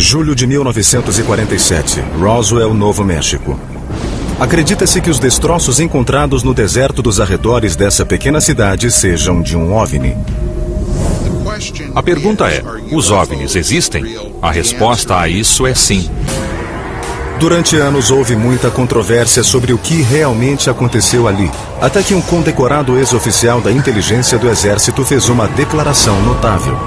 Julho de 1947, Roswell, Novo México. Acredita-se que os destroços encontrados no deserto dos arredores dessa pequena cidade sejam de um OVNI. A pergunta é, os OVNIs existem? A resposta a isso é sim. Durante anos houve muita controvérsia sobre o que realmente aconteceu ali, até que um condecorado ex-oficial da inteligência do Exército fez uma declaração notável.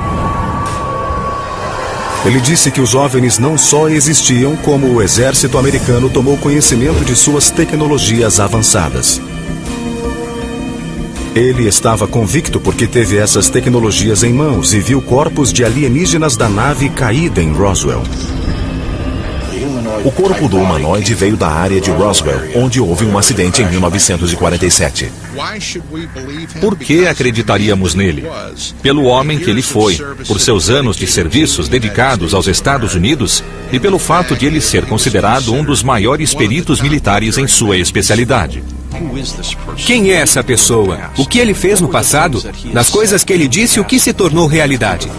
Ele disse que os OVNIs não só existiam, como o exército americano tomou conhecimento de suas tecnologias avançadas. Ele estava convicto porque teve essas tecnologias em mãos e viu corpos de alienígenas da nave caída em Roswell. O corpo do humanoide veio da área de Roswell, onde houve um acidente em 1947. Por que acreditaríamos nele? Pelo homem que ele foi, por seus anos de serviços dedicados aos Estados Unidos e pelo fato de ele ser considerado um dos maiores peritos militares em sua especialidade. Quem é essa pessoa? O que ele fez no passado? Das coisas que ele disse, o que se tornou realidade?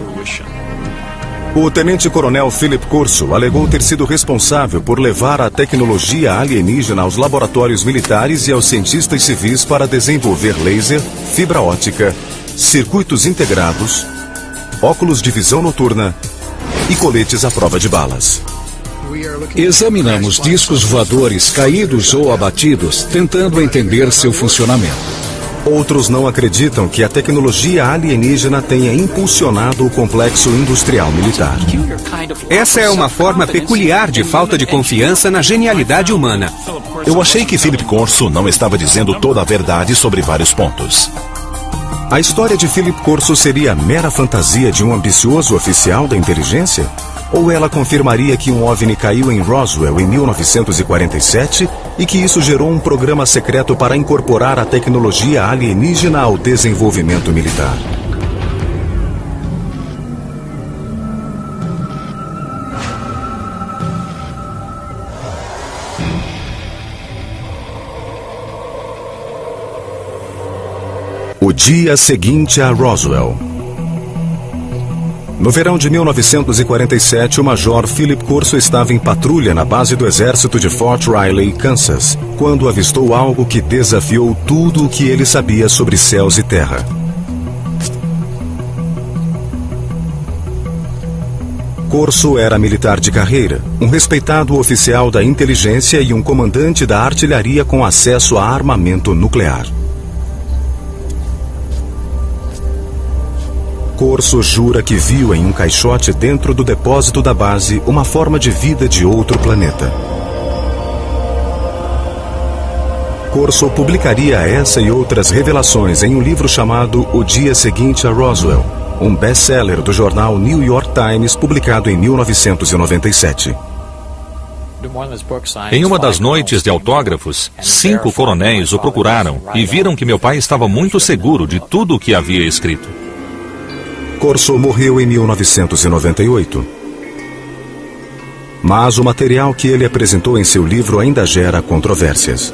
O tenente-coronel Philip Corso alegou ter sido responsável por levar a tecnologia alienígena aos laboratórios militares e aos cientistas civis para desenvolver laser, fibra óptica, circuitos integrados, óculos de visão noturna e coletes à prova de balas. Examinamos discos voadores caídos ou abatidos, tentando entender seu funcionamento. Outros não acreditam que a tecnologia alienígena tenha impulsionado o complexo industrial militar. Essa é uma forma peculiar de falta de confiança na genialidade humana. Eu achei que Philip Corso não estava dizendo toda a verdade sobre vários pontos. A história de Philip Corso seria mera fantasia de um ambicioso oficial da inteligência? Ou ela confirmaria que um OVNI caiu em Roswell em 1947 e que isso gerou um programa secreto para incorporar a tecnologia alienígena ao desenvolvimento militar? O dia seguinte a Roswell. No verão de 1947, o major Philip Corso estava em patrulha na base do exército de Fort Riley, Kansas, quando avistou algo que desafiou tudo o que ele sabia sobre céus e terra. Corso era militar de carreira, um respeitado oficial da inteligência e um comandante da artilharia com acesso a armamento nuclear. Corso jura que viu em um caixote dentro do depósito da base uma forma de vida de outro planeta. Corso publicaria essa e outras revelações em um livro chamado O Dia Seguinte a Roswell, um best-seller do jornal New York Times, publicado em 1997. Em uma das noites de autógrafos, 5 coronéis o procuraram e viram que meu pai estava muito seguro de tudo o que havia escrito. Corso morreu em 1998. Mas o material que ele apresentou em seu livro ainda gera controvérsias.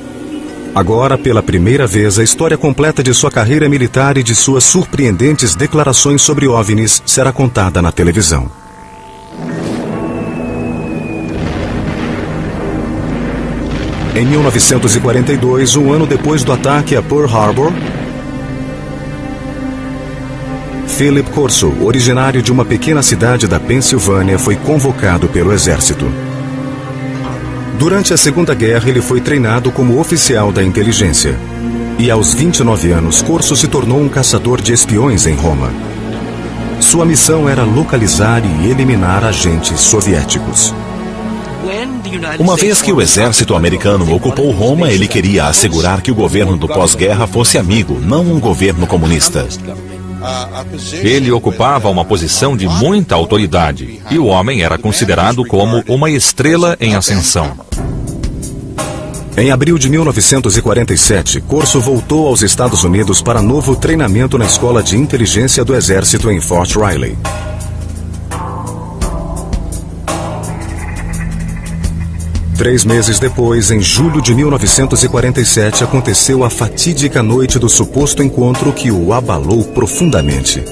Agora, pela primeira vez, a história completa de sua carreira militar e de suas surpreendentes declarações sobre OVNIs será contada na televisão. Em 1942, um ano depois do ataque a Pearl Harbor, Philip Corso, originário de uma pequena cidade da Pensilvânia, foi convocado pelo exército. Durante a Segunda Guerra, ele foi treinado como oficial da inteligência. E aos 29 anos, Corso se tornou um caçador de espiões em Roma. Sua missão era localizar e eliminar agentes soviéticos. Uma vez que o exército americano ocupou Roma, ele queria assegurar que o governo do pós-guerra fosse amigo, não um governo comunista. Ele ocupava uma posição de muita autoridade e o homem era considerado como uma estrela em ascensão. Em abril de 1947, Corso voltou aos Estados Unidos para novo treinamento na Escola de Inteligência do Exército em Fort Riley. Três meses depois, em julho de 1947, aconteceu a fatídica noite do suposto encontro que o abalou profundamente.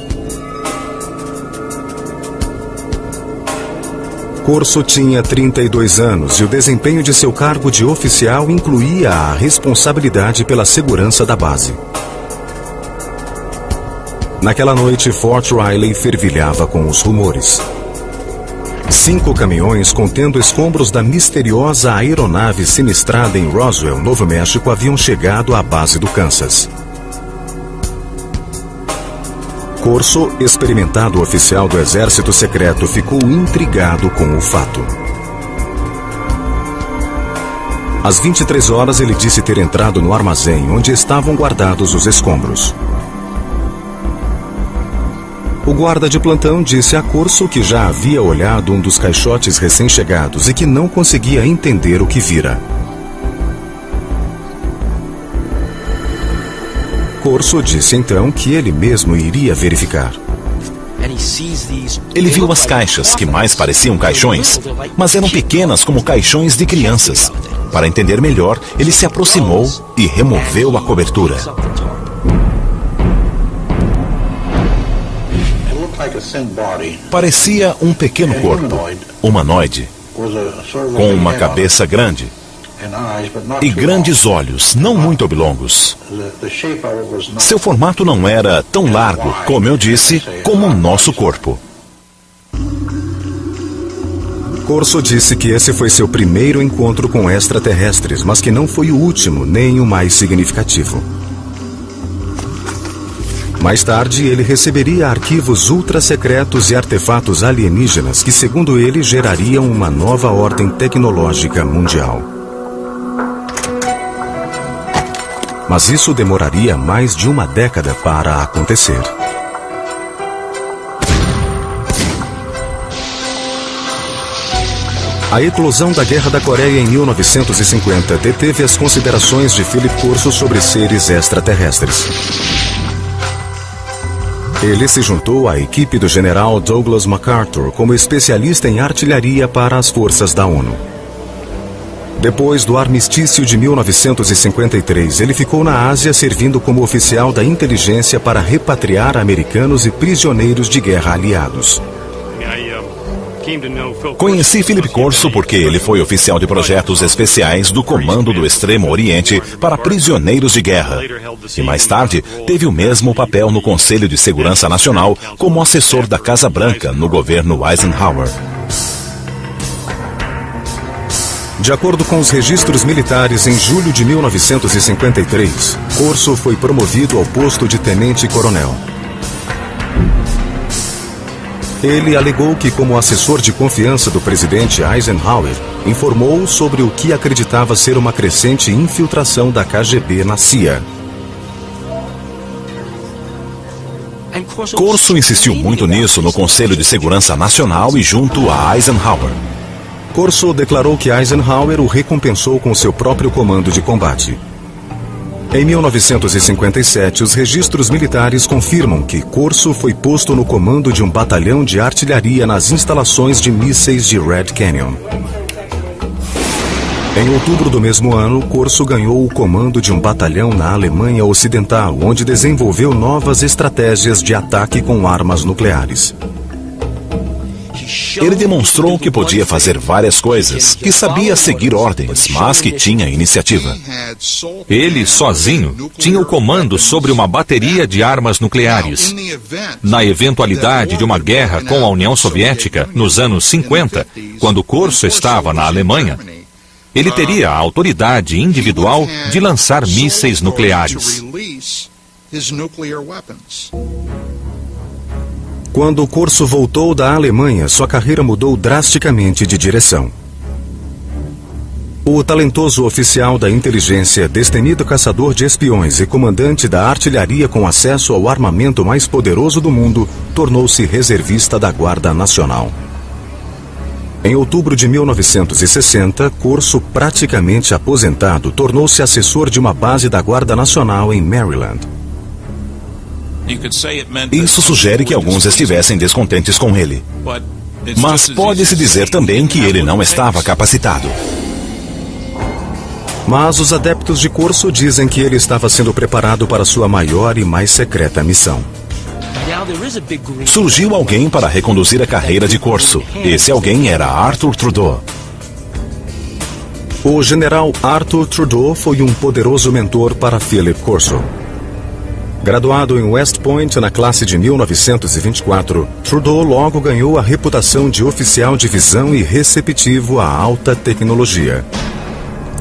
Corso tinha 32 anos e o desempenho de seu cargo de oficial incluía a responsabilidade pela segurança da base. Naquela noite, Fort Riley fervilhava com os rumores. 5 caminhões contendo escombros da misteriosa aeronave sinistrada em Roswell, Novo México, haviam chegado à base do Kansas. Corso, experimentado oficial do Exército Secreto, ficou intrigado com o fato. Às 23 horas, ele disse ter entrado no armazém onde estavam guardados os escombros. O guarda de plantão disse a Corso que já havia olhado um dos caixotes recém-chegados e que não conseguia entender o que vira. Corso disse então que ele mesmo iria verificar. Ele viu as caixas, que mais pareciam caixões, mas eram pequenas como caixões de crianças. Para entender melhor, ele se aproximou e removeu a cobertura. Parecia um pequeno corpo, humanoide, com uma cabeça grande e grandes olhos, não muito oblongos. Seu formato não era tão largo, como eu disse, como o nosso corpo. Corso disse que esse foi seu primeiro encontro com extraterrestres, mas que não foi o último, nem o mais significativo. Mais tarde, ele receberia arquivos ultra-secretos e artefatos alienígenas que, segundo ele, gerariam uma nova ordem tecnológica mundial. Mas isso demoraria mais de uma década para acontecer. A eclosão da Guerra da Coreia em 1950 deteve as considerações de Philip Corso sobre seres extraterrestres. Ele se juntou à equipe do general Douglas MacArthur como especialista em artilharia para as forças da ONU. Depois do armistício de 1953, ele ficou na Ásia servindo como oficial da inteligência para repatriar americanos e prisioneiros de guerra aliados. Conheci Philip Corso porque ele foi oficial de projetos especiais do Comando do Extremo Oriente para prisioneiros de guerra. E mais tarde, teve o mesmo papel no Conselho de Segurança Nacional como assessor da Casa Branca no governo Eisenhower. De acordo com os registros militares, em julho de 1953, Corso foi promovido ao posto de tenente-coronel. Ele alegou que, como assessor de confiança do presidente Eisenhower, informou sobre o que acreditava ser uma crescente infiltração da KGB na CIA. Corso insistiu muito nisso no Conselho de Segurança Nacional e junto a Eisenhower. Corso declarou que Eisenhower o recompensou com seu próprio comando de combate. Em 1957, os registros militares confirmam que Corso foi posto no comando de um batalhão de artilharia nas instalações de mísseis de Red Canyon. Em outubro do mesmo ano, Corso ganhou o comando de um batalhão na Alemanha Ocidental, onde desenvolveu novas estratégias de ataque com armas nucleares. Ele demonstrou que podia fazer várias coisas, que sabia seguir ordens, mas que tinha iniciativa. Ele, sozinho, tinha o comando sobre uma bateria de armas nucleares. Na eventualidade de uma guerra com a União Soviética, nos anos 50, quando Corso estava na Alemanha, ele teria a autoridade individual de lançar mísseis nucleares. Quando Corso voltou da Alemanha, sua carreira mudou drasticamente de direção. O talentoso oficial da inteligência, destemido caçador de espiões e comandante da artilharia com acesso ao armamento mais poderoso do mundo, tornou-se reservista da Guarda Nacional. Em outubro de 1960, Corso, praticamente aposentado, tornou-se assessor de uma base da Guarda Nacional em Maryland. Isso sugere que alguns estivessem descontentes com ele. Mas pode-se dizer também que ele não estava capacitado. Mas os adeptos de Corso dizem que ele estava sendo preparado para sua maior e mais secreta missão. Surgiu alguém para reconduzir a carreira de Corso. Esse alguém era Arthur Trudeau. O general Arthur Trudeau foi um poderoso mentor para Philip Corso. Graduado em West Point na classe de 1924, Trudeau logo ganhou a reputação de oficial de visão e receptivo à alta tecnologia.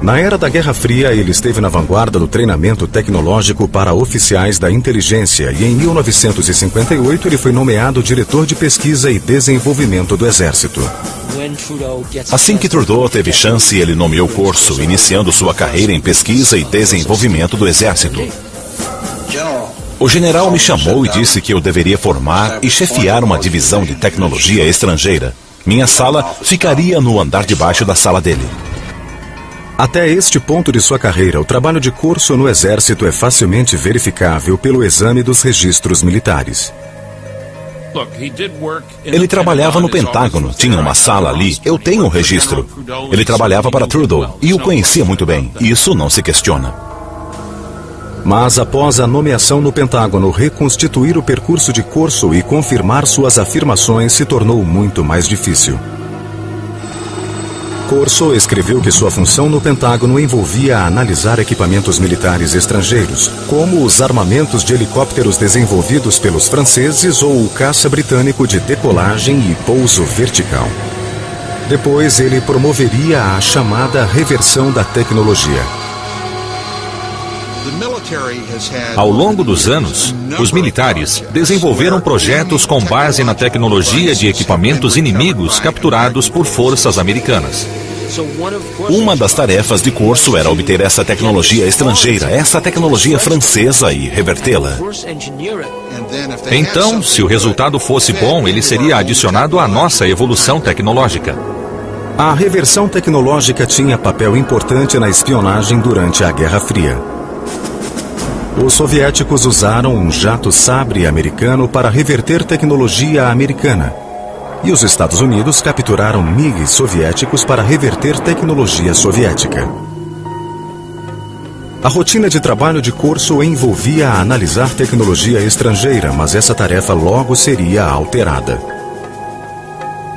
Na era da Guerra Fria, ele esteve na vanguarda do treinamento tecnológico para oficiais da inteligência e em 1958 ele foi nomeado diretor de pesquisa e desenvolvimento do Exército. Assim que Trudeau teve chance, ele nomeou Corso, iniciando sua carreira em pesquisa e desenvolvimento do Exército. O general me chamou e disse que eu deveria formar e chefiar uma divisão de tecnologia estrangeira. Minha sala ficaria no andar de baixo da sala dele. Até este ponto de sua carreira, o trabalho de Corso no Exército é facilmente verificável pelo exame dos registros militares. Ele trabalhava no Pentágono, tinha uma sala ali, eu tenho um registro. Ele trabalhava para Trudeau e o conhecia muito bem, isso não se questiona. Mas após a nomeação no Pentágono, reconstituir o percurso de Corso e confirmar suas afirmações se tornou muito mais difícil. Corso escreveu que sua função no Pentágono envolvia analisar equipamentos militares estrangeiros, como os armamentos de helicópteros desenvolvidos pelos franceses ou o caça britânico de decolagem e pouso vertical. Depois, ele promoveria a chamada reversão da tecnologia. Ao longo dos anos, os militares desenvolveram projetos com base na tecnologia de equipamentos inimigos capturados por forças americanas. Uma das tarefas de Corso era obter essa tecnologia estrangeira, essa tecnologia francesa e revertê-la. Então, se o resultado fosse bom, ele seria adicionado à nossa evolução tecnológica. A reversão tecnológica tinha papel importante na espionagem durante a Guerra Fria. Os soviéticos usaram um jato sabre americano para reverter tecnologia americana. E os Estados Unidos capturaram MiGs soviéticos para reverter tecnologia soviética. A rotina de trabalho de Corso envolvia analisar tecnologia estrangeira, mas essa tarefa logo seria alterada.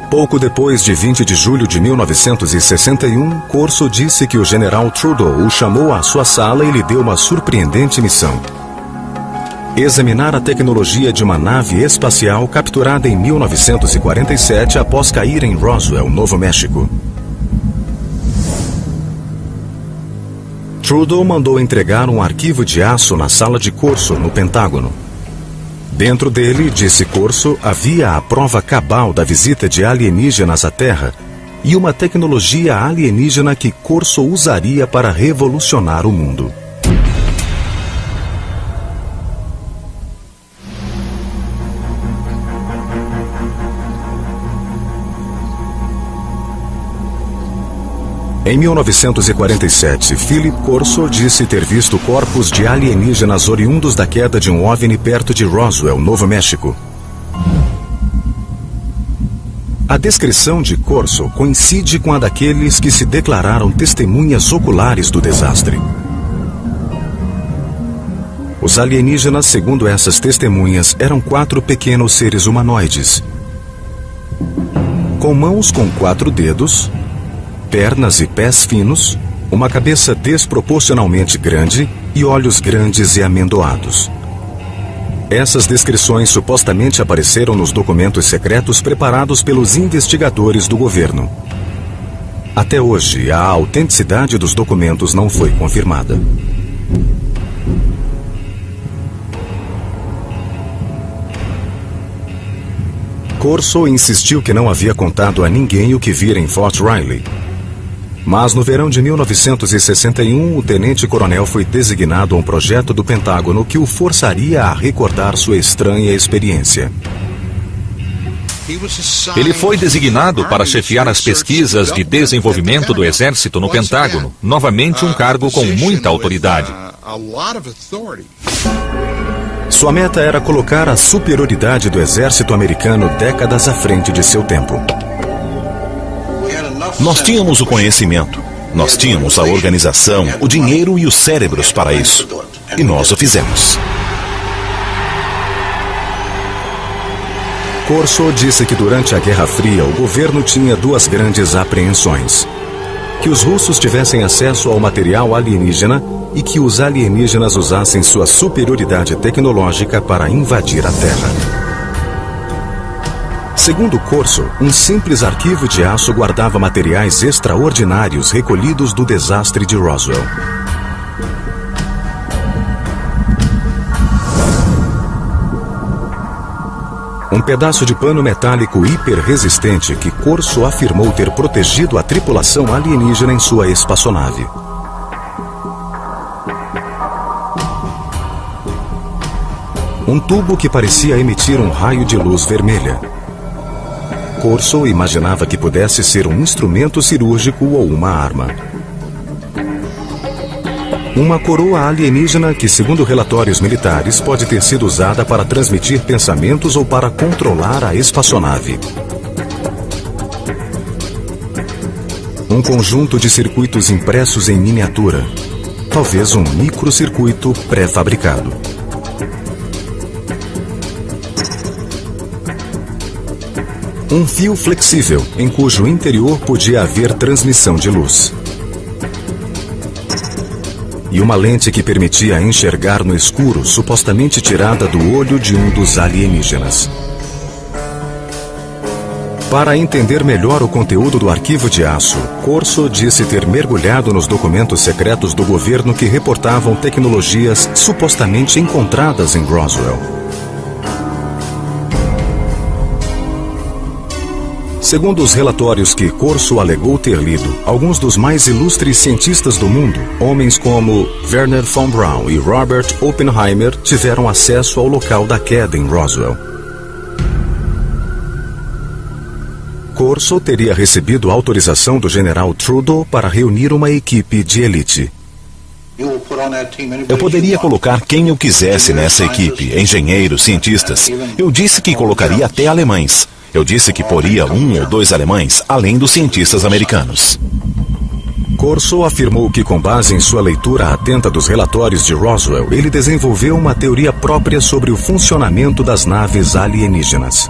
Pouco depois de 20 de julho de 1961, Corso disse que o general Trudeau o chamou à sua sala e lhe deu uma surpreendente missão: examinar a tecnologia de uma nave espacial capturada em 1947 após cair em Roswell, Novo México. Trudeau mandou entregar um arquivo de aço na sala de Corso, no Pentágono. Dentro dele, disse Corso, havia a prova cabal da visita de alienígenas à Terra e uma tecnologia alienígena que Corso usaria para revolucionar o mundo. Em 1947, Philip Corso disse ter visto corpos de alienígenas oriundos da queda de um OVNI perto de Roswell, Novo México. A descrição de Corso coincide com a daqueles que se declararam testemunhas oculares do desastre. Os alienígenas, segundo essas testemunhas, eram 4 pequenos seres humanoides, com mãos com 4 dedos, pernas e pés finos, uma cabeça desproporcionalmente grande e olhos grandes e amendoados. Essas descrições supostamente apareceram nos documentos secretos preparados pelos investigadores do governo. Até hoje, a autenticidade dos documentos não foi confirmada. Corso insistiu que não havia contado a ninguém o que vira em Fort Riley. Mas no verão de 1961, o tenente-coronel foi designado a um projeto do Pentágono que o forçaria a recordar sua estranha experiência. Ele foi designado para chefiar as pesquisas de desenvolvimento do Exército no Pentágono, novamente um cargo com muita autoridade. Sua meta era colocar a superioridade do Exército americano décadas à frente de seu tempo. Nós tínhamos o conhecimento, nós tínhamos a organização, o dinheiro e os cérebros para isso. E nós o fizemos. Corso disse que durante a Guerra Fria o governo tinha duas grandes apreensões: que os russos tivessem acesso ao material alienígena e que os alienígenas usassem sua superioridade tecnológica para invadir a Terra. Segundo Corso, um simples arquivo de aço guardava materiais extraordinários recolhidos do desastre de Roswell. Um pedaço de pano metálico hiperresistente que Corso afirmou ter protegido a tripulação alienígena em sua espaçonave. Um tubo que parecia emitir um raio de luz vermelha. Corso imaginava que pudesse ser um instrumento cirúrgico ou uma arma. Uma coroa alienígena que, segundo relatórios militares, pode ter sido usada para transmitir pensamentos ou para controlar a espaçonave. Um conjunto de circuitos impressos em miniatura. Talvez um microcircuito pré-fabricado. Um fio flexível, em cujo interior podia haver transmissão de luz. E uma lente que permitia enxergar no escuro, supostamente tirada do olho de um dos alienígenas. Para entender melhor o conteúdo do arquivo de aço, Corso disse ter mergulhado nos documentos secretos do governo que reportavam tecnologias supostamente encontradas em Roswell. Segundo os relatórios que Corso alegou ter lido, alguns dos mais ilustres cientistas do mundo, homens como Wernher von Braun e Robert Oppenheimer, tiveram acesso ao local da queda em Roswell. Corso teria recebido autorização do general Trudeau para reunir uma equipe de elite. Eu poderia colocar quem eu quisesse nessa equipe, engenheiros, cientistas. Eu disse que colocaria até alemães. Eu disse que poria 1 ou 2 alemães, além dos cientistas americanos. Corso afirmou que, com base em sua leitura atenta dos relatórios de Roswell, ele desenvolveu uma teoria própria sobre o funcionamento das naves alienígenas.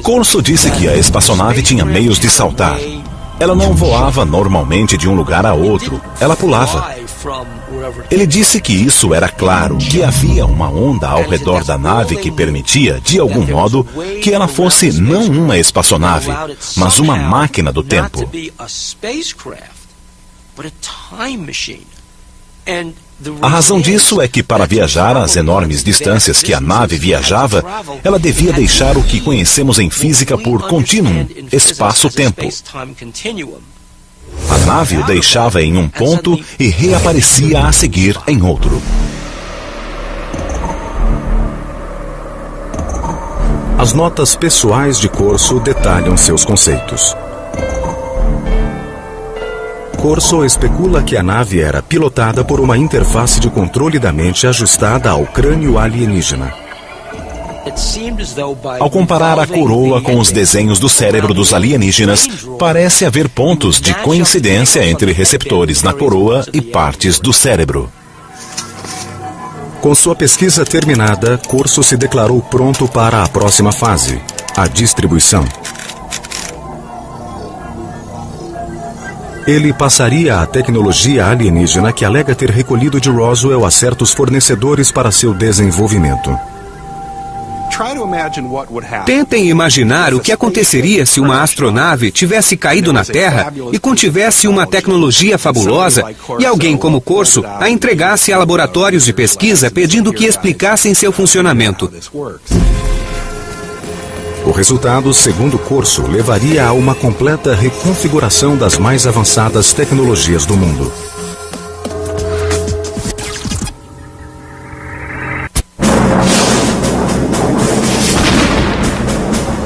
Corso disse que a espaçonave tinha meios de saltar. Ela não voava normalmente de um lugar a outro, ela pulava. Ele disse que isso era claro, que havia uma onda ao redor da nave que permitia, de algum modo, que ela fosse não uma espaçonave, mas uma máquina do tempo. A razão disso é que, para viajar às enormes distâncias que a nave viajava, ela devia deixar o que conhecemos em física por contínuo, espaço-tempo. A nave o deixava em um ponto e reaparecia a seguir em outro. As notas pessoais de Corso detalham seus conceitos. Corso especula que a nave era pilotada por uma interface de controle da mente ajustada ao crânio alienígena. Ao comparar a coroa com os desenhos do cérebro dos alienígenas, parece haver pontos de coincidência entre receptores na coroa e partes do cérebro. Com sua pesquisa terminada, Corso se declarou pronto para a próxima fase, a distribuição. Ele passaria a tecnologia alienígena que alega ter recolhido de Roswell a certos fornecedores para seu desenvolvimento. Tentem imaginar o que aconteceria se uma astronave tivesse caído na Terra e contivesse uma tecnologia fabulosa e alguém como Corso a entregasse a laboratórios de pesquisa pedindo que explicassem seu funcionamento. O resultado, segundo Corso, levaria a uma completa reconfiguração das mais avançadas tecnologias do mundo.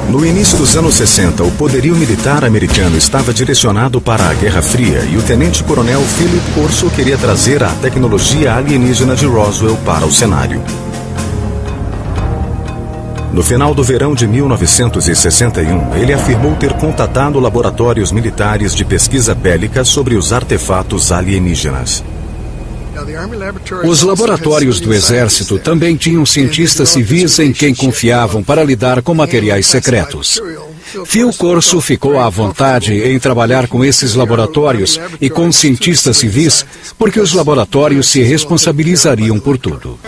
No início dos anos 60, o poderio militar americano estava direcionado para a Guerra Fria e o tenente-coronel Philip Corso queria trazer a tecnologia alienígena de Roswell para o cenário. No final do verão de 1961, ele afirmou ter contatado laboratórios militares de pesquisa bélica sobre os artefatos alienígenas. Os laboratórios do Exército também tinham cientistas civis em quem confiavam para lidar com materiais secretos. Phil Corso ficou à vontade em trabalhar com esses laboratórios e com cientistas civis, porque os laboratórios se responsabilizariam por tudo.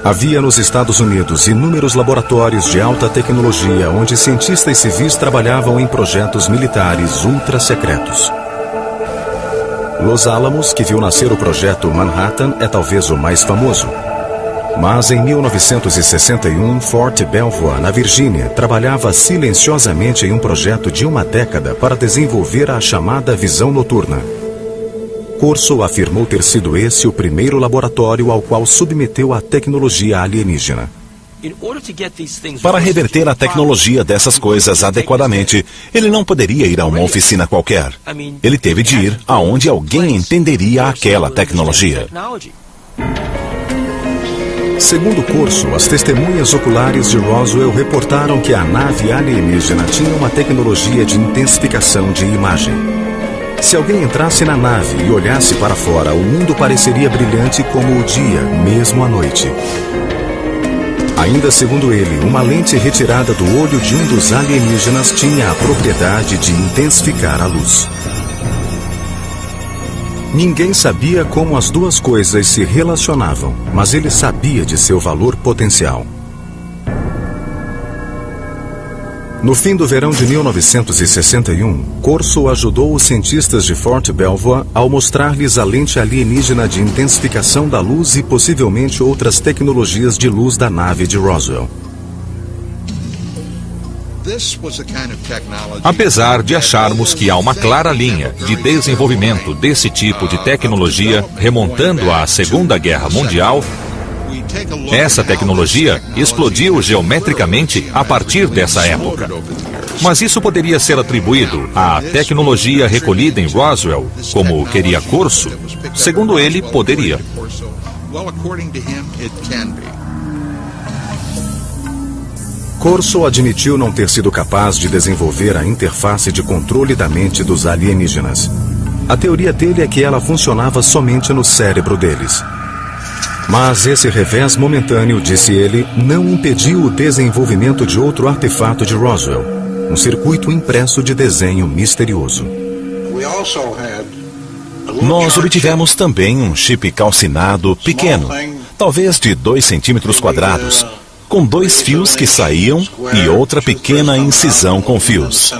Havia nos Estados Unidos inúmeros laboratórios de alta tecnologia onde cientistas civis trabalhavam em projetos militares ultra secretos. Los Alamos, que viu nascer o projeto Manhattan, é talvez o mais famoso. Mas em 1961, Fort Belvoir, na Virgínia, trabalhava silenciosamente em um projeto de uma década para desenvolver a chamada visão noturna. Corso afirmou ter sido esse o primeiro laboratório ao qual submeteu a tecnologia alienígena. Para reverter a tecnologia dessas coisas adequadamente, ele não poderia ir a uma oficina qualquer. Ele teve de ir aonde alguém entenderia aquela tecnologia. Segundo Corso, as testemunhas oculares de Roswell reportaram que a nave alienígena tinha uma tecnologia de intensificação de imagem. Se alguém entrasse na nave e olhasse para fora, o mundo pareceria brilhante como o dia, mesmo à noite. Ainda segundo ele, uma lente retirada do olho de um dos alienígenas tinha a propriedade de intensificar a luz. Ninguém sabia como as duas coisas se relacionavam, mas ele sabia de seu valor potencial. No fim do verão de 1961, Corso ajudou os cientistas de Fort Belvoir ao mostrar-lhes a lente alienígena de intensificação da luz e possivelmente outras tecnologias de luz da nave de Roswell. Apesar de acharmos que há uma clara linha de desenvolvimento desse tipo de tecnologia remontando à Segunda Guerra Mundial, essa tecnologia explodiu geometricamente a partir dessa época. Mas isso poderia ser atribuído à tecnologia recolhida em Roswell, como queria Corso? Segundo ele, poderia. Corso admitiu não ter sido capaz de desenvolver a interface de controle da mente dos alienígenas. A teoria dele é que ela funcionava somente no cérebro deles. Mas esse revés momentâneo, disse ele, não impediu o desenvolvimento de outro artefato de Roswell, um circuito impresso de desenho misterioso. Nós obtivemos também um chip calcinado pequeno, talvez de 2 centímetros quadrados, com 2 fios que saíam e outra pequena incisão com fios.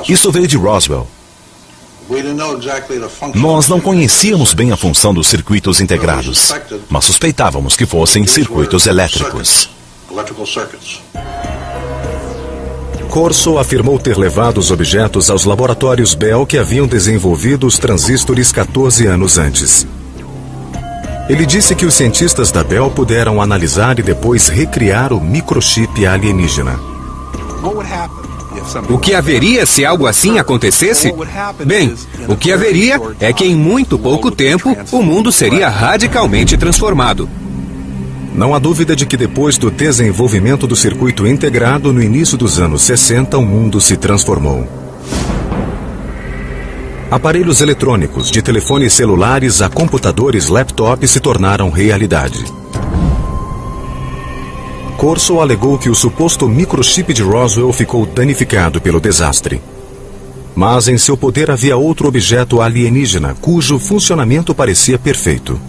Isso veio de Roswell. Nós não conhecíamos bem a função dos circuitos integrados, mas suspeitávamos que fossem circuitos elétricos. Corso afirmou ter levado os objetos aos laboratórios Bell que haviam desenvolvido os transistores 14 anos antes. Ele disse que os cientistas da Bell puderam analisar e depois recriar o microchip alienígena. O que haveria se algo assim acontecesse? Bem, o que haveria é que em muito pouco tempo o mundo seria radicalmente transformado. Não há dúvida de que depois do desenvolvimento do circuito integrado no início dos anos 60, o mundo se transformou. Aparelhos eletrônicos, de telefones celulares a computadores laptop se tornaram realidade. Corso alegou que o suposto microchip de Roswell ficou danificado pelo desastre. Mas em seu poder havia outro objeto alienígena, cujo funcionamento parecia perfeito.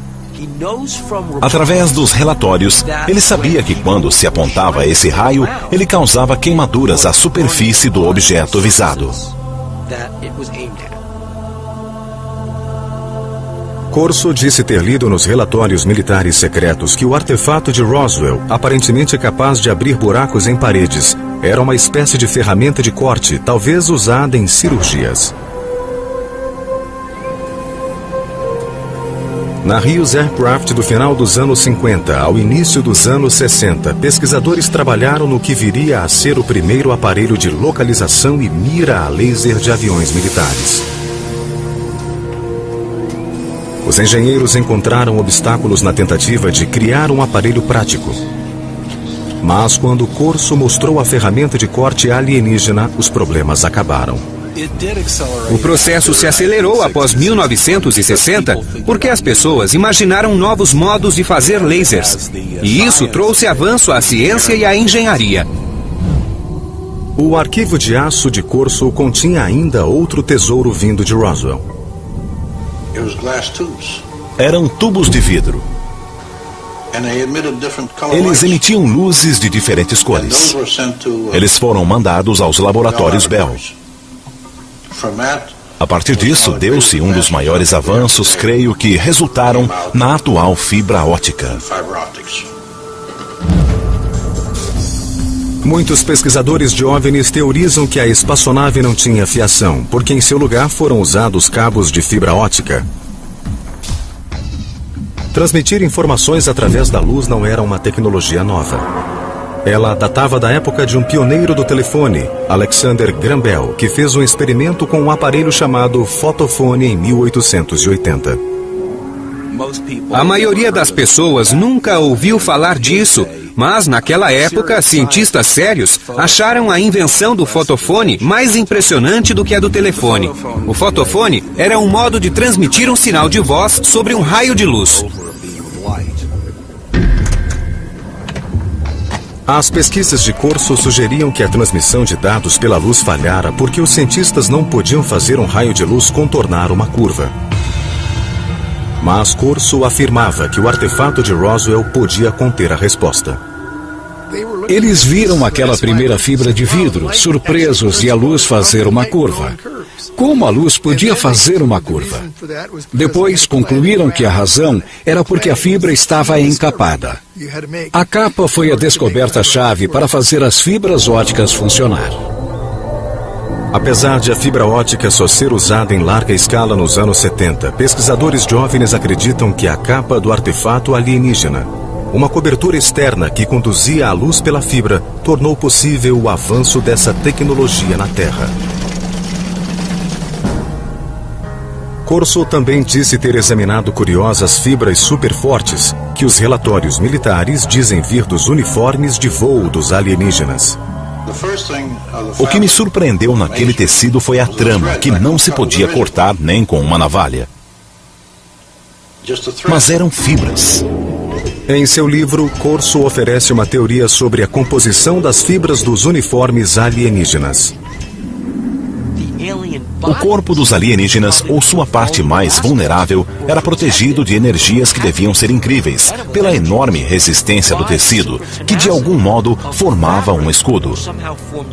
Através dos relatórios, ele sabia que quando se apontava esse raio, ele causava queimaduras à superfície do objeto visado. Corso disse ter lido nos relatórios militares secretos que o artefato de Roswell, aparentemente capaz de abrir buracos em paredes, era uma espécie de ferramenta de corte, talvez usada em cirurgias. Na Hughes Aircraft do final dos anos 50 ao início dos anos 60, pesquisadores trabalharam no que viria a ser o primeiro aparelho de localização e mira a laser de aviões militares. Os engenheiros encontraram obstáculos na tentativa de criar um aparelho prático. Mas quando Corso mostrou a ferramenta de corte alienígena, os problemas acabaram. O processo se acelerou após 1960 porque as pessoas imaginaram novos modos de fazer lasers. E isso trouxe avanço à ciência e à engenharia. O arquivo de aço de Corso continha ainda outro tesouro vindo de Roswell. Eram tubos de vidro. Eles emitiam luzes de diferentes cores. Eles foram mandados aos laboratórios Bell. A partir disso, deu-se um dos maiores avanços, creio que resultaram na atual fibra óptica. Muitos pesquisadores de OVNIs teorizam que a espaçonave não tinha fiação, porque em seu lugar foram usados cabos de fibra óptica. Transmitir informações através da luz não era uma tecnologia nova. Ela datava da época de um pioneiro do telefone, Alexander Graham Bell, que fez um experimento com um aparelho chamado fotofone em 1880. A maioria das pessoas nunca ouviu falar disso, mas naquela época, cientistas sérios acharam a invenção do fotofone mais impressionante do que a do telefone. O fotofone era um modo de transmitir um sinal de voz sobre um raio de luz. As pesquisas de Corso sugeriam que a transmissão de dados pela luz falhara porque os cientistas não podiam fazer um raio de luz contornar uma curva. Mas Corso afirmava que o artefato de Roswell podia conter a resposta. Eles viram aquela primeira fibra de vidro, surpresos de a luz fazer uma curva. Como a luz podia fazer uma curva? Depois concluíram que a razão era porque a fibra estava encapada. A capa foi a descoberta-chave para fazer as fibras ópticas funcionar. Apesar de a fibra óptica só ser usada em larga escala nos anos 70, pesquisadores de OVNIs acreditam que a capa do artefato alienígena, uma cobertura externa que conduzia a luz pela fibra, tornou possível o avanço dessa tecnologia na Terra. Corso também disse ter examinado curiosas fibras superfortes que os relatórios militares dizem vir dos uniformes de voo dos alienígenas. O que me surpreendeu naquele tecido foi a trama, que não se podia cortar nem com uma navalha. Mas eram fibras. Em seu livro, Corso oferece uma teoria sobre a composição das fibras dos uniformes alienígenas. O corpo dos alienígenas, ou sua parte mais vulnerável, era protegido de energias que deviam ser incríveis, pela enorme resistência do tecido, que de algum modo formava um escudo.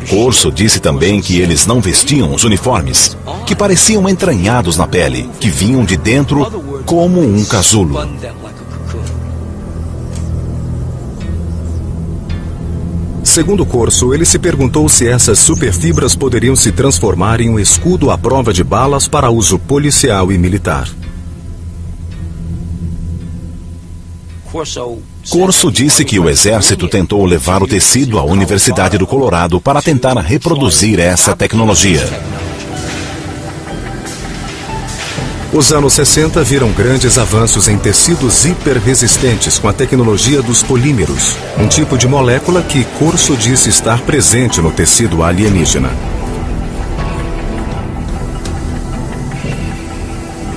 Corso disse também que eles não vestiam os uniformes, que pareciam entranhados na pele, que vinham de dentro como um casulo. Segundo Corso, ele se perguntou se essas superfibras poderiam se transformar em um escudo à prova de balas para uso policial e militar. Corso disse que o exército tentou levar o tecido à Universidade do Colorado para tentar reproduzir essa tecnologia. Os anos 60 viram grandes avanços em tecidos hiperresistentes com a tecnologia dos polímeros, um tipo de molécula que Corso disse estar presente no tecido alienígena.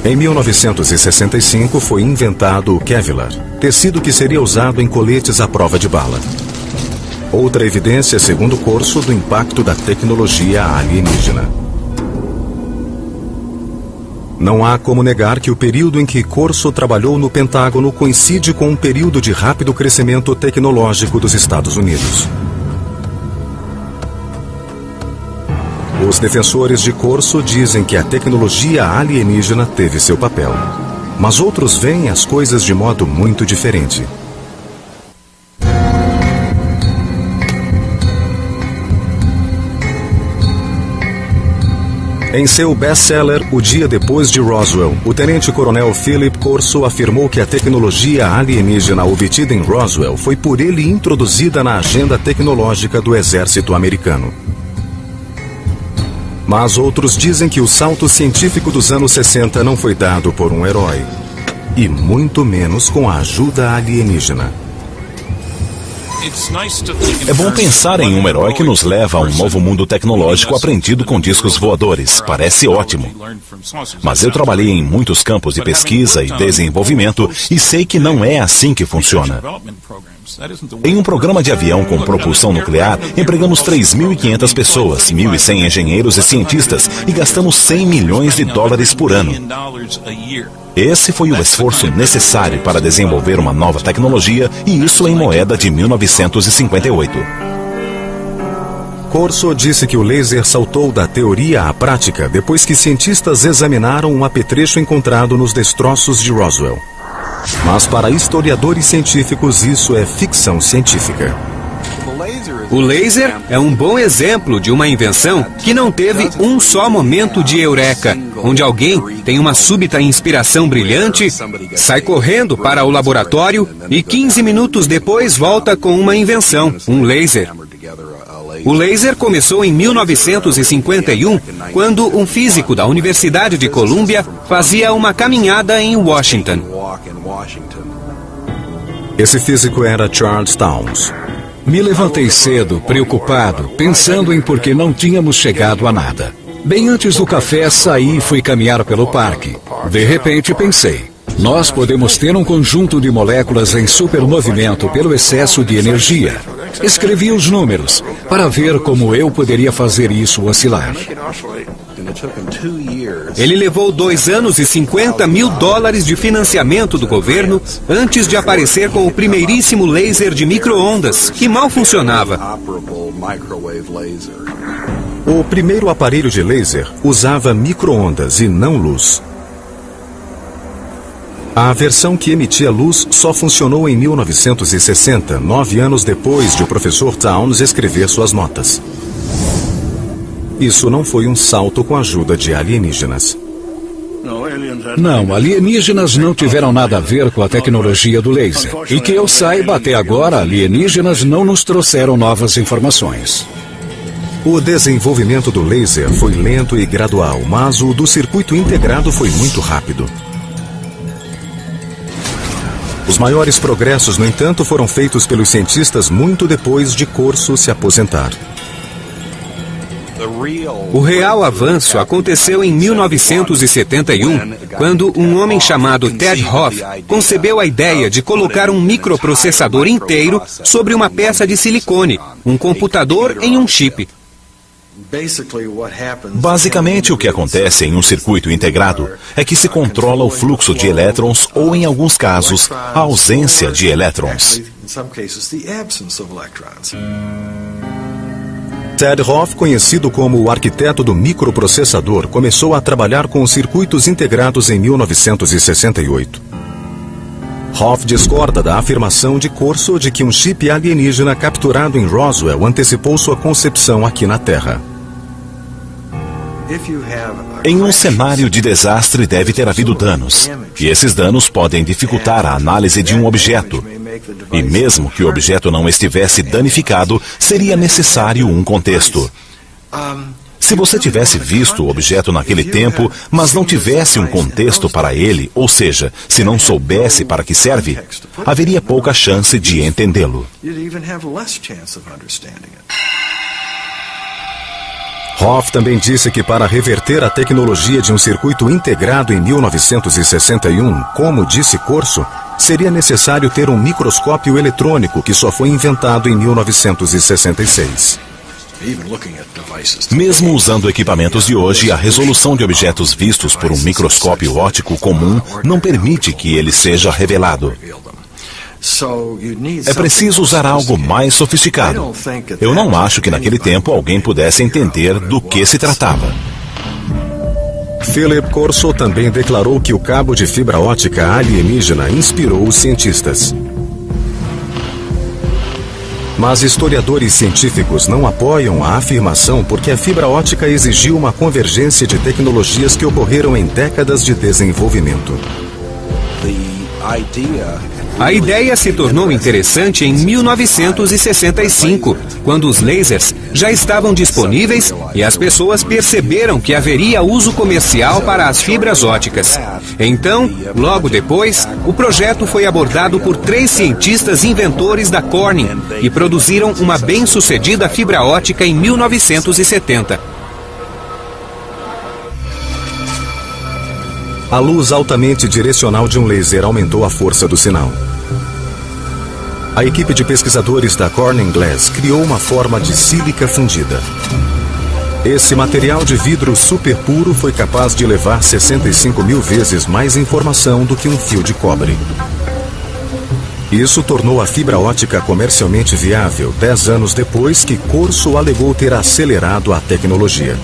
Em 1965 foi inventado o Kevlar, tecido que seria usado em coletes à prova de bala. Outra evidência, segundo Corso, do impacto da tecnologia alienígena. Não há como negar que o período em que Corso trabalhou no Pentágono coincide com um período de rápido crescimento tecnológico dos Estados Unidos. Os defensores de Corso dizem que a tecnologia alienígena teve seu papel, mas outros veem as coisas de modo muito diferente. Em seu best-seller O Dia Depois de Roswell, o tenente-coronel Philip Corso afirmou que a tecnologia alienígena obtida em Roswell foi por ele introduzida na agenda tecnológica do exército americano. Mas outros dizem que o salto científico dos anos 60 não foi dado por um herói, e muito menos com a ajuda alienígena. É bom pensar em um herói que nos leva a um novo mundo tecnológico aprendido com discos voadores. Parece ótimo. Mas eu trabalhei em muitos campos de pesquisa e desenvolvimento e sei que não é assim que funciona. Em um programa de avião com propulsão nuclear, empregamos 3.500 pessoas, 1.100 engenheiros e cientistas e gastamos $100 milhões por ano. Esse foi o esforço necessário para desenvolver uma nova tecnologia, e isso em moeda de 1958. Corso disse que o laser saltou da teoria à prática depois que cientistas examinaram um apetrecho encontrado nos destroços de Roswell. Mas para historiadores científicos isso é ficção científica. O laser é um bom exemplo de uma invenção que não teve um só momento de eureka, onde alguém tem uma súbita inspiração brilhante, sai correndo para o laboratório e 15 minutos depois volta com uma invenção, um laser. O laser começou em 1951, quando um físico da Universidade de Colômbia fazia uma caminhada em Washington. Esse físico era Charles Townes. Me levantei cedo, preocupado, pensando em por que não tínhamos chegado a nada. Bem antes do café, saí e fui caminhar pelo parque. De repente pensei, nós podemos ter um conjunto de moléculas em supermovimento pelo excesso de energia. Escrevi os números para ver como eu poderia fazer isso oscilar. Ele levou 2 anos e $50 mil de financiamento do governo antes de aparecer com o primeiríssimo laser de micro-ondas, que mal funcionava. O primeiro aparelho de laser usava micro-ondas e não luz. A versão que emitia luz só funcionou em 1960, 9 anos depois de o professor Townes escrever suas notas. Isso não foi um salto com a ajuda de alienígenas. Não, alienígenas não tiveram nada a ver com a tecnologia do laser. E que eu saiba, até agora, alienígenas não nos trouxeram novas informações. O desenvolvimento do laser foi lento e gradual, mas o do circuito integrado foi muito rápido. Os maiores progressos, no entanto, foram feitos pelos cientistas muito depois de Corso se aposentar. O real avanço aconteceu em 1971, quando um homem chamado Ted Hoff concebeu a ideia de colocar um microprocessador inteiro sobre uma peça de silicone, um computador em um chip. Basicamente, o que acontece em um circuito integrado é que se controla o fluxo de elétrons ou, em alguns casos, a ausência de elétrons. Ted Hoff, conhecido como o arquiteto do microprocessador, começou a trabalhar com circuitos integrados em 1968. Hoff discorda da afirmação de Corso de que um chip alienígena capturado em Roswell antecipou sua concepção aqui na Terra. Em um cenário de desastre deve ter havido danos, e esses danos podem dificultar a análise de um objeto. E mesmo que o objeto não estivesse danificado, seria necessário um contexto. Se você tivesse visto o objeto naquele tempo, mas não tivesse um contexto para ele, ou seja, se não soubesse para que serve, haveria pouca chance de entendê-lo. Hoff também disse que para reverter a tecnologia de um circuito integrado em 1961, como disse Corso, seria necessário ter um microscópio eletrônico que só foi inventado em 1966. Mesmo usando equipamentos de hoje, a resolução de objetos vistos por um microscópio óptico comum não permite que ele seja revelado. É preciso usar algo mais sofisticado. Eu não acho que naquele tempo alguém pudesse entender do que se tratava. Philip Corso também declarou que o cabo de fibra ótica alienígena inspirou os cientistas. Mas historiadores científicos não apoiam a afirmação porque a fibra ótica exigiu uma convergência de tecnologias que ocorreram em décadas de desenvolvimento. A ideia se tornou interessante em 1965, quando os lasers já estavam disponíveis e as pessoas perceberam que haveria uso comercial para as fibras óticas. Então, logo depois, o projeto foi abordado por 3 cientistas inventores da Corning e produziram uma bem-sucedida fibra ótica em 1970. A luz altamente direcional de um laser aumentou a força do sinal. A equipe de pesquisadores da Corning Glass criou uma forma de sílica fundida. Esse material de vidro super puro foi capaz de levar 65.000 vezes mais informação do que um fio de cobre. Isso tornou a fibra ótica comercialmente viável 10 anos depois que Corso alegou ter acelerado a tecnologia.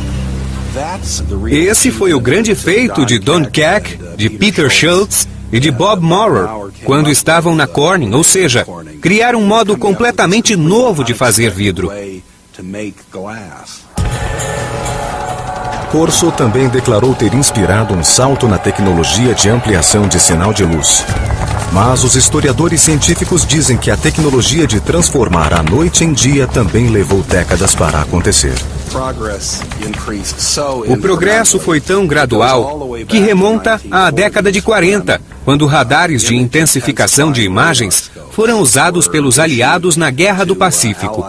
Esse foi o grande feito de Don Keck, de Peter Schultz e de Bob Maurer, quando estavam na Corning, ou seja, criar um modo completamente novo de fazer vidro. Corso também declarou ter inspirado um salto na tecnologia de ampliação de sinal de luz. Mas os historiadores científicos dizem que a tecnologia de transformar a noite em dia também levou décadas para acontecer. O progresso foi tão gradual que remonta à década de 40, quando radares de intensificação de imagens foram usados pelos aliados na Guerra do Pacífico.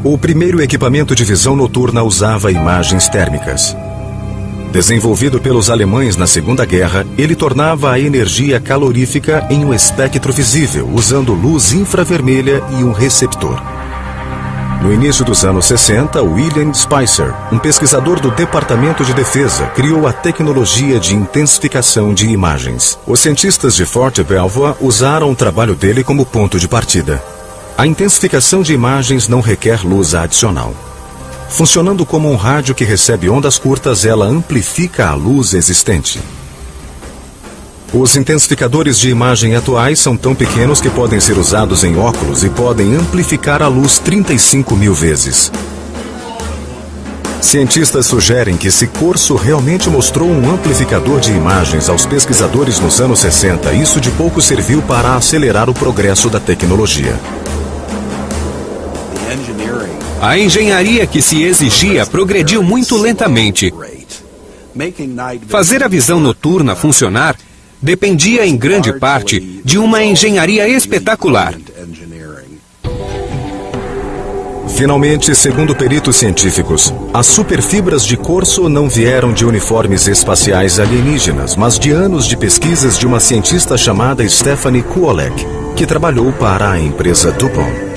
O primeiro equipamento de visão noturna usava imagens térmicas. Desenvolvido pelos alemães na Segunda Guerra, ele tornava a energia calorífica em um espectro visível, usando luz infravermelha e um receptor. No início dos anos 60, William Spicer, um pesquisador do Departamento de Defesa, criou a tecnologia de intensificação de imagens. Os cientistas de Fort Belvoir usaram o trabalho dele como ponto de partida. A intensificação de imagens não requer luz adicional. Funcionando como um rádio que recebe ondas curtas, ela amplifica a luz existente. Os intensificadores de imagem atuais são tão pequenos que podem ser usados em óculos e podem amplificar a luz 35.000 vezes. Cientistas sugerem que se Corso realmente mostrou um amplificador de imagens aos pesquisadores nos anos 60, isso de pouco serviu para acelerar o progresso da tecnologia. A engenharia que se exigia progrediu muito lentamente. Fazer a visão noturna funcionar dependia em grande parte de uma engenharia espetacular. Finalmente, segundo peritos científicos, as superfibras de Corso não vieram de uniformes espaciais alienígenas, mas de anos de pesquisas de uma cientista chamada Stephanie Kuolek, que trabalhou para a empresa DuPont.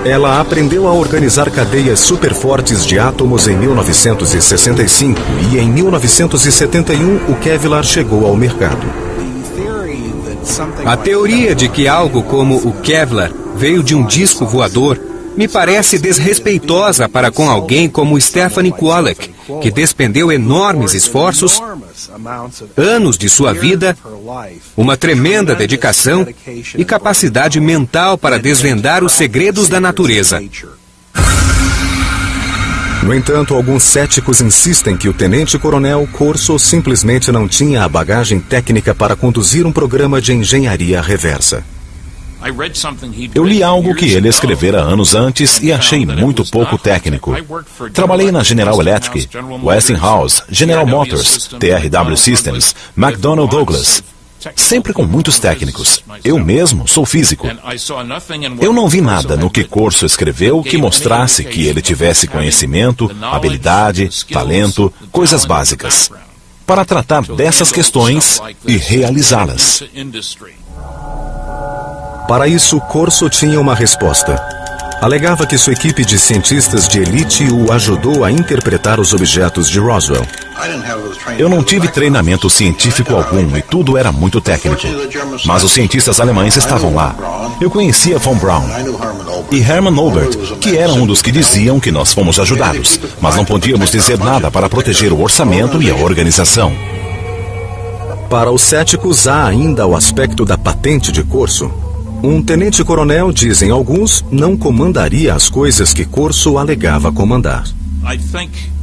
Ela aprendeu a organizar cadeias superfortes de átomos em 1965 e em 1971 o Kevlar chegou ao mercado. A teoria de que algo como o Kevlar veio de um disco voador me parece desrespeitosa para com alguém como Stephanie Kuolek, que despendeu enormes esforços, anos de sua vida, uma tremenda dedicação e capacidade mental para desvendar os segredos da natureza. No entanto, alguns céticos insistem que o tenente-coronel Corso simplesmente não tinha a bagagem técnica para conduzir um programa de engenharia reversa. Eu li algo que ele escrevera anos antes e achei muito pouco técnico. Trabalhei na General Electric, Westinghouse, General Motors, TRW Systems, McDonnell Douglas. Sempre com muitos técnicos. Eu mesmo sou físico. Eu não vi nada no que Corso escreveu que mostrasse que ele tivesse conhecimento, habilidade, talento, coisas básicas, para tratar dessas questões e realizá-las. Para isso, Corso tinha uma resposta. Alegava que sua equipe de cientistas de elite o ajudou a interpretar os objetos de Roswell. Eu não tive treinamento científico algum e tudo era muito técnico. Mas os cientistas alemães estavam lá. Eu conhecia von Braun e Hermann Oberth, que era um dos que diziam que nós fomos ajudados, mas não podíamos dizer nada para proteger o orçamento e a organização. Para os céticos, há ainda o aspecto da patente de Corso. Um tenente-coronel, dizem alguns, não comandaria as coisas que Corso alegava comandar.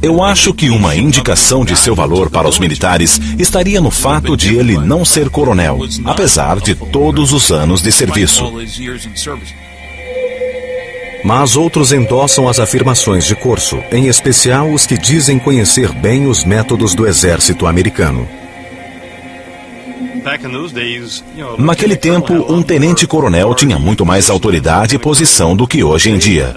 Eu acho que uma indicação de seu valor para os militares estaria no fato de ele não ser coronel, apesar de todos os anos de serviço. Mas outros endossam as afirmações de Corso, em especial os que dizem conhecer bem os métodos do exército americano. Naquele tempo, um tenente-coronel tinha muito mais autoridade e posição do que hoje em dia.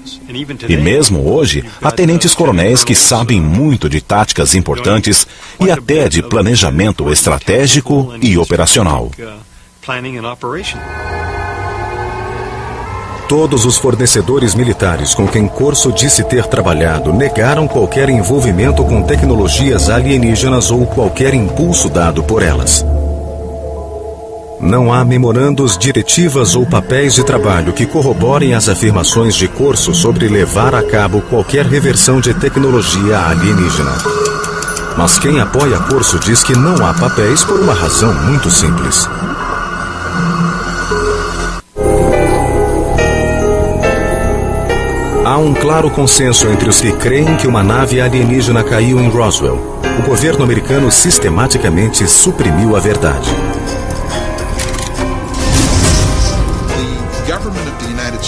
E mesmo hoje, há tenentes-coronéis que sabem muito de táticas importantes e até de planejamento estratégico e operacional. Todos os fornecedores militares com quem Corso disse ter trabalhado negaram qualquer envolvimento com tecnologias alienígenas ou qualquer impulso dado por elas. Não há memorandos, diretivas ou papéis de trabalho que corroborem as afirmações de Corso sobre levar a cabo qualquer reversão de tecnologia alienígena. Mas quem apoia Corso diz que não há papéis por uma razão muito simples. Há um claro consenso entre os que creem que uma nave alienígena caiu em Roswell. O governo americano sistematicamente suprimiu a verdade.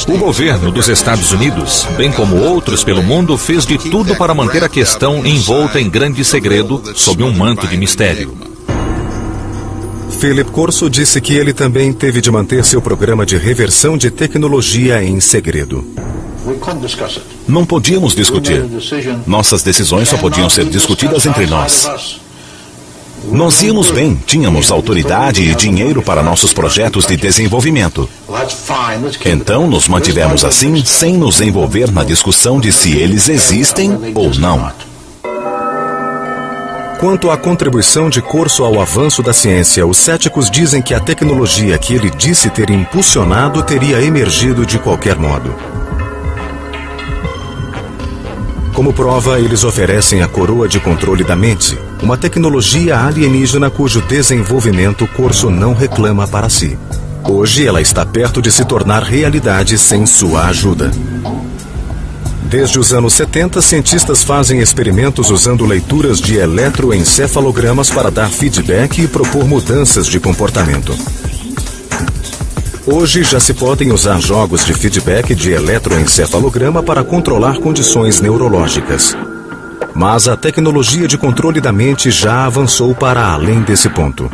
O governo dos Estados Unidos, bem como outros pelo mundo, fez de tudo para manter a questão envolta em grande segredo, sob um manto de mistério. Philip Corso disse que ele também teve de manter seu programa de reversão de tecnologia em segredo. Não podíamos discutir. Nossas decisões só podiam ser discutidas entre nós. Nós íamos bem, tínhamos autoridade e dinheiro para nossos projetos de desenvolvimento. Então nos mantivemos assim, sem nos envolver na discussão de se eles existem ou não. Quanto à contribuição de Corso ao avanço da ciência, os céticos dizem que a tecnologia que ele disse ter impulsionado teria emergido de qualquer modo. Como prova, eles oferecem a coroa de controle da mente, uma tecnologia alienígena cujo desenvolvimento Corso não reclama para si. Hoje ela está perto de se tornar realidade sem sua ajuda. Desde os anos 70, cientistas fazem experimentos usando leituras de eletroencefalogramas para dar feedback e propor mudanças de comportamento. Hoje já se podem usar jogos de feedback de eletroencefalograma para controlar condições neurológicas. Mas a tecnologia de controle da mente já avançou para além desse ponto.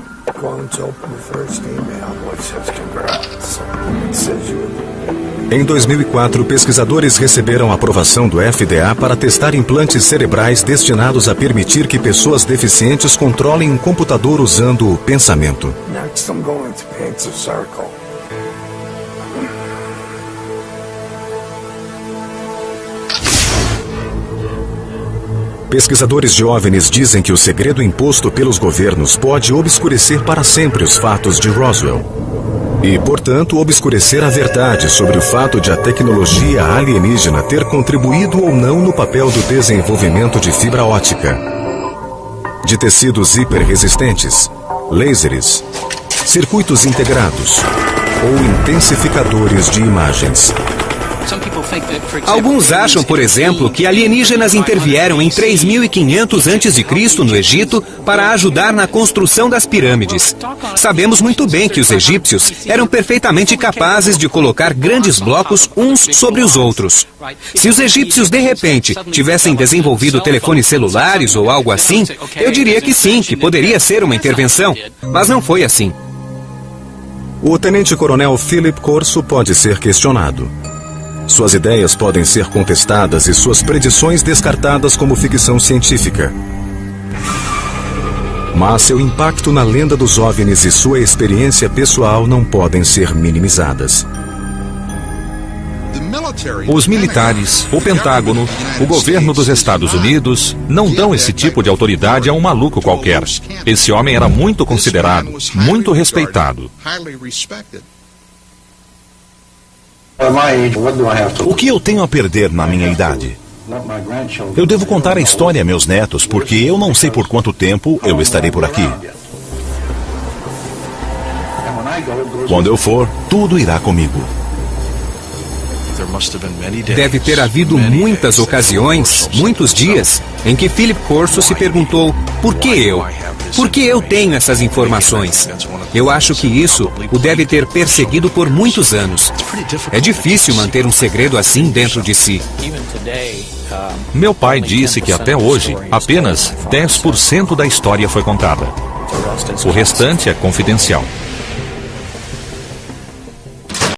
Em 2004, pesquisadores receberam aprovação do FDA para testar implantes cerebrais destinados a permitir que pessoas deficientes controlem um computador usando o pensamento. Pesquisadores de OVNIs dizem que o segredo imposto pelos governos pode obscurecer para sempre os fatos de Roswell. E, portanto, obscurecer a verdade sobre o fato de a tecnologia alienígena ter contribuído ou não no papel do desenvolvimento de fibra óptica, de tecidos hiperresistentes, lasers, circuitos integrados ou intensificadores de imagens. Alguns acham, por exemplo, que alienígenas intervieram em 3500 a.C. no Egito para ajudar na construção das pirâmides. Sabemos muito bem que os egípcios eram perfeitamente capazes de colocar grandes blocos uns sobre os outros. Se os egípcios, de repente, tivessem desenvolvido telefones celulares ou algo assim, eu diria que sim, que poderia ser uma intervenção. Mas não foi assim. O tenente-coronel Philip Corso pode ser questionado. Suas ideias podem ser contestadas e suas predições descartadas como ficção científica. Mas seu impacto na lenda dos OVNIs e sua experiência pessoal não podem ser minimizadas. Os militares, o Pentágono, o governo dos Estados Unidos não dão esse tipo de autoridade a um maluco qualquer. Esse homem era muito considerado, muito respeitado. O que eu tenho a perder na minha idade? Eu devo contar a história a meus netos, porque eu não sei por quanto tempo eu estarei por aqui. Quando eu for, tudo irá comigo. Deve ter havido muitas ocasiões, muitos dias, em que Philip Corso se perguntou: por que eu? Por que eu tenho essas informações? Eu acho que isso o deve ter perseguido por muitos anos. É difícil manter um segredo assim dentro de si. Meu pai disse que até hoje, apenas 10% da história foi contada. O restante é confidencial.